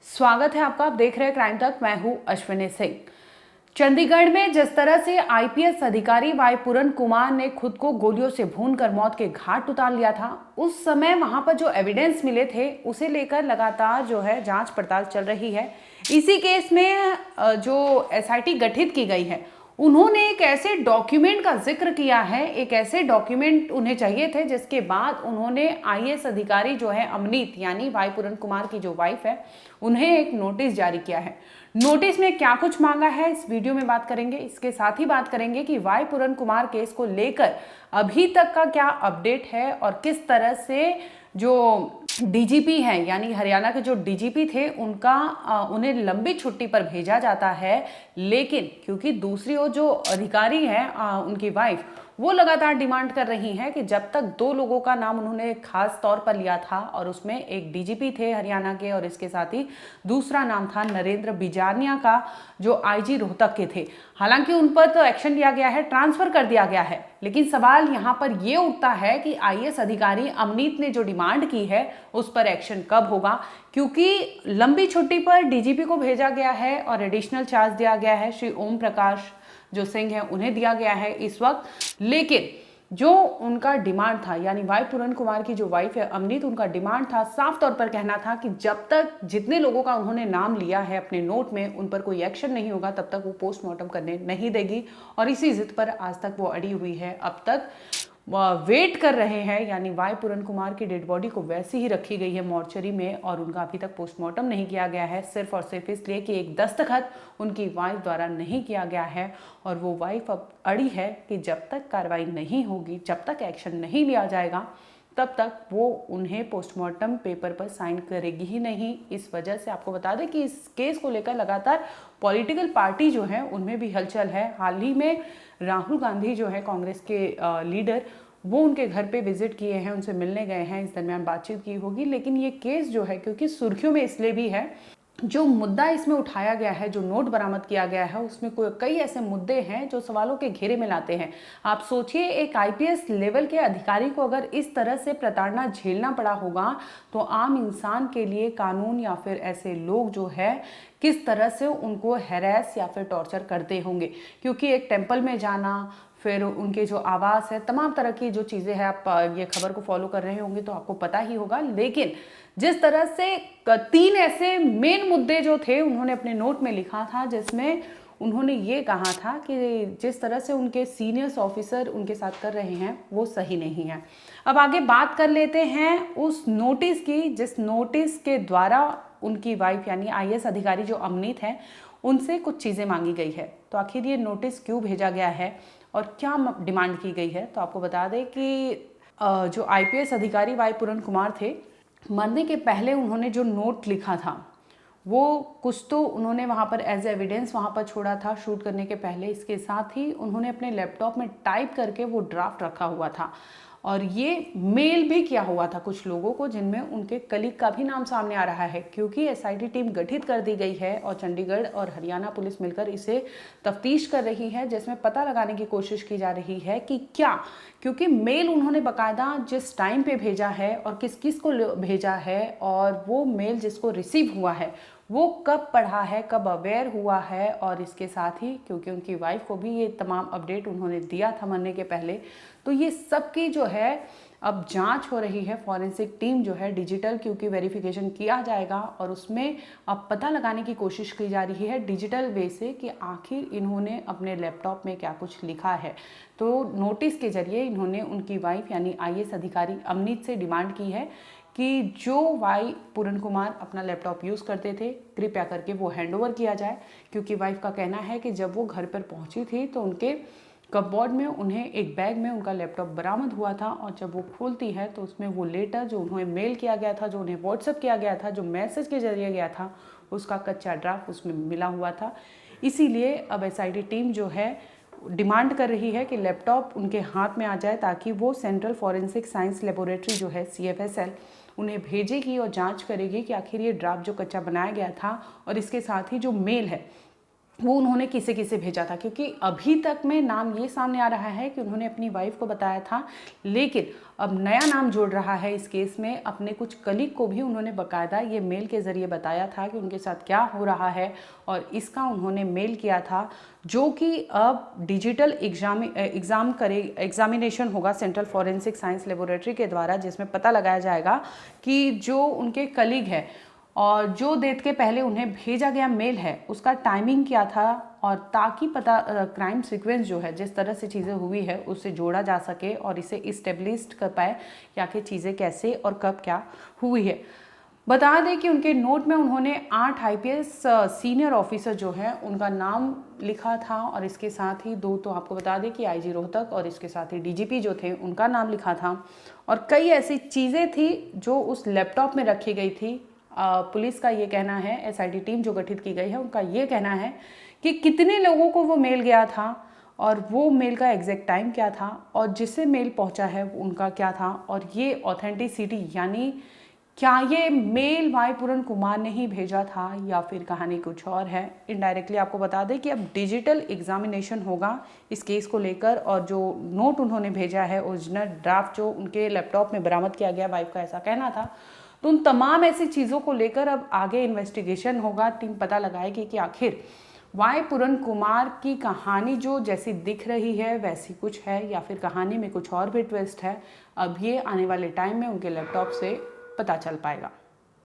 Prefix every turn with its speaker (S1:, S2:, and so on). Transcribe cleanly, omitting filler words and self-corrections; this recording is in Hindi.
S1: स्वागत है आपका। आप देख रहे हैं क्राइम तक। मैं हूं अश्विनी सिंह। चंडीगढ़ में जिस तरह से आईपीएस अधिकारी वाई पूरन कुमार ने खुद को गोलियों से भूनकर मौत के घाट उतार लिया था, उस समय वहां पर जो एविडेंस मिले थे उसे लेकर लगातार जो है जांच पड़ताल चल रही है। इसी केस में जो एसआईटी गठित की गई है, उन्होंने एक ऐसे डॉक्यूमेंट का जिक्र किया है, एक ऐसे डॉक्यूमेंट उन्हें चाहिए थे जिसके बाद उन्होंने आईएएस अधिकारी जो है अमनीत यानी वाई पूरन कुमार की जो वाइफ है, उन्हें एक नोटिस जारी किया है। नोटिस में क्या कुछ मांगा है इस वीडियो में बात करेंगे। इसके साथ ही बात करेंगे कि वाई पूरन कुमार केस को लेकर अभी तक का क्या अपडेट है और किस तरह से जो डीजीपी हैं यानी हरियाणा के जो डीजीपी थे उन्हें लंबी छुट्टी पर भेजा जाता है, लेकिन क्योंकि दूसरी ओर जो अधिकारी हैं उनकी वाइफ वो लगातार डिमांड कर रही हैं कि जब तक दो लोगों का नाम उन्होंने खास तौर पर लिया था और उसमें एक डीजीपी थे हरियाणा के और इसके साथ ही दूसरा नाम था नरेंद्र बिजानिया का जो आईजी रोहतक के थे। हालांकि उन पर तो एक्शन लिया गया है, ट्रांसफर कर दिया गया है, लेकिन सवाल यहाँ पर यह उठता है कि आईएएस अधिकारी अमनीत ने जो डिमांड की है उस पर एक्शन कब होगा, क्योंकि लंबी छुट्टी पर डीजीपी को भेजा गया है और एडिशनल चार्ज दिया गया है श्री ओम प्रकाश जो सिंह है उन्हें दिया गया है इस वक्त। लेकिन जो उनका डिमांड था यानी वाई पूरन कुमार की जो वाइफ है अमनीत, उनका डिमांड था, साफ तौर पर कहना था कि जब तक जितने लोगों का उन्होंने नाम लिया है अपने नोट में उन पर कोई एक्शन नहीं होगा तब तक वो पोस्टमार्टम करने नहीं देगी। और इसी जिद पर आज तक वो अड़ी हुई है। अब तक वेट कर रहे हैं यानी वाई पूरन कुमार की डेड बॉडी को वैसी ही रखी गई है मॉर्चरी में और उनका अभी तक पोस्टमार्टम नहीं किया गया है, सिर्फ और सिर्फ इसलिए कि एक दस्तखत उनकी वाइफ द्वारा नहीं किया गया है। और वो वाइफ अब अड़ी है कि जब तक कार्रवाई नहीं होगी, जब तक एक्शन नहीं लिया जाएगा, तब तक वो उन्हें पोस्टमार्टम पेपर पर साइन करेगी ही नहीं। इस वजह से आपको बता दें कि इस केस को लेकर लगातार पॉलिटिकल पार्टी जो है उनमें भी हलचल है। हाल ही में राहुल गांधी जो है कांग्रेस के लीडर, वो उनके घर पे विजिट किए हैं, उनसे मिलने गए हैं, इस दरमियान बातचीत की होगी। लेकिन ये केस जो है क्योंकि सुर्खियों में इसलिए भी है, जो मुद्दा इसमें उठाया गया है, जो नोट बरामद किया गया है, उसमें कई ऐसे मुद्दे हैं जो सवालों के घेरे में लाते हैं। आप सोचिए, एक आईपीएस लेवल के अधिकारी को अगर इस तरह से प्रताड़ना झेलना पड़ा होगा तो आम इंसान के लिए कानून या फिर ऐसे लोग जो है किस तरह से उनको हैरेस या फिर टॉर्चर करते होंगे। क्योंकि एक टेम्पल में जाना, फिर उनके जो आवास है, तमाम तरह की जो चीज़ें हैं, आप ये खबर को फॉलो कर रहे होंगे तो आपको पता ही होगा। लेकिन जिस तरह से 3 ऐसे मेन मुद्दे जो थे उन्होंने अपने नोट में लिखा था, जिसमें उन्होंने ये कहा था कि जिस तरह से उनके सीनियर्स ऑफिसर उनके साथ कर रहे हैं वो सही नहीं है। अब आगे बात कर लेते हैं उस नोटिस की, जिस नोटिस के द्वारा उनकी वाइफ यानी आईएएस अधिकारी जो अमनीत है उनसे कुछ चीज़ें मांगी गई है। तो आखिर ये नोटिस क्यों भेजा गया है और क्या डिमांड की गई है, तो आपको बता दें कि जो आईपीएस अधिकारी वाई पूरन कुमार थे, मरने के पहले उन्होंने जो नोट लिखा था वो कुछ तो उन्होंने वहाँ पर एज एविडेंस वहाँ पर छोड़ा था शूट करने के पहले। इसके साथ ही उन्होंने अपने लैपटॉप में टाइप करके वो ड्राफ्ट रखा हुआ था और ये मेल भी किया हुआ था कुछ लोगों को, जिनमें उनके कलीग का भी नाम सामने आ रहा है। क्योंकि एसआईटी टीम गठित कर दी गई है और चंडीगढ़ और हरियाणा पुलिस मिलकर इसे तफ्तीश कर रही है, जिसमें पता लगाने की कोशिश की जा रही है कि क्या, क्योंकि मेल उन्होंने बाकायदा जिस टाइम पे भेजा है और किस किस को भेजा है और वो मेल जिसको रिसीव हुआ है वो कब पढ़ा है, कब अवेयर हुआ है। और इसके साथ ही क्योंकि उनकी वाइफ को भी ये तमाम अपडेट उन्होंने दिया था मरने के पहले, तो ये सब की जो है अब जांच हो रही है। फॉरेंसिक टीम जो है डिजिटल क्योंकि वेरिफिकेशन किया जाएगा और उसमें अब पता लगाने की कोशिश की जा रही है डिजिटल वे से कि आखिर इन्होंने अपने लैपटॉप में क्या कुछ लिखा है। तो नोटिस के जरिए इन्होंने उनकी वाइफ यानी आईएएस अधिकारी अमनीत से डिमांड की है कि जो वाई पूरन कुमार अपना लैपटॉप यूज़ करते थे कृपया करके वो हैंडओवर किया जाए। क्योंकि वाइफ का कहना है कि जब वो घर पर पहुंची थी तो उनके कपबोर्ड में उन्हें एक बैग में उनका लैपटॉप बरामद हुआ था और जब वो खोलती है तो उसमें वो लेटर जो उन्हें मेल किया गया था, जो उन्हें व्हाट्सएप किया गया था, जो मैसेज के जरिए गया था, उसका कच्चा ड्राफ्ट उसमें मिला हुआ था। इसीलिए अब एसआईटी टीम जो है डिमांड कर रही है कि लैपटॉप उनके हाथ में आ जाए ताकि वो सेंट्रल फॉरेंसिक साइंस लेबोरेटरी जो है CFSL उन्हें भेजेगी और जांच करेगी कि आखिर ये ड्राफ्ट जो कच्चा बनाया गया था और इसके साथ ही जो मेल है वो उन्होंने किसे किसे भेजा था, क्योंकि अभी तक में नाम ये सामने आ रहा है कि उन्होंने अपनी वाइफ को बताया था, लेकिन अब नया नाम जोड़ रहा है इस केस में, अपने कुछ कलीग को भी उन्होंने बाकायदा ये मेल के ज़रिए बताया था कि उनके साथ क्या हो रहा है, और इसका उन्होंने मेल किया था, जो कि अब डिजिटल एग्जामिनेशन होगा सेंट्रल फॉरेंसिक साइंस लेबोरेटरी के द्वारा, जिसमें पता लगाया जाएगा कि जो उनके कलीग है और जो डेट के पहले उन्हें भेजा गया मेल है उसका टाइमिंग क्या था, और ताकि पता क्राइम सीक्वेंस जो है जिस तरह से चीज़ें हुई है उससे जोड़ा जा सके और इसे इस्टेब्लिश्ड कर पाए कि आखिर चीज़ें कैसे और कब क्या हुई है। बता दें कि उनके नोट में उन्होंने 8 आईपीएस सीनियर ऑफिसर जो है उनका नाम लिखा था, और इसके साथ ही 2 तो आपको बता दें कि आईजी रोहतक और इसके साथ ही डीजीपी जो थे उनका नाम लिखा था, और कई ऐसी चीज़ें थी जो उस लैपटॉप में रखी गई थी। पुलिस का ये कहना है, एसआईटी टीम जो गठित की गई है उनका ये कहना है कि कितने लोगों को वो मेल गया था और वो मेल का एग्जैक्ट टाइम क्या था और जिससे मेल पहुंचा है उनका क्या था, और ये ऑथेंटिसिटी यानी क्या ये मेल वाई पूरन कुमार ने ही भेजा था या फिर कहानी कुछ और है। इनडायरेक्टली आपको बता दें कि अब डिजिटल एग्जामिनेशन होगा इस केस को लेकर, और जो नोट उन्होंने भेजा है ओरिजिनल ड्राफ्ट जो उनके लैपटॉप में बरामद किया गया, वाइफ का ऐसा कहना था, तो उन तमाम ऐसी चीज़ों को लेकर अब आगे इन्वेस्टिगेशन होगा। टीम पता लगाएगी कि आखिर वाई पूरन कुमार की कहानी जो जैसी दिख रही है वैसी कुछ है या फिर कहानी में कुछ और भी ट्विस्ट है। अब ये आने वाले टाइम में उनके लैपटॉप से पता चल पाएगा।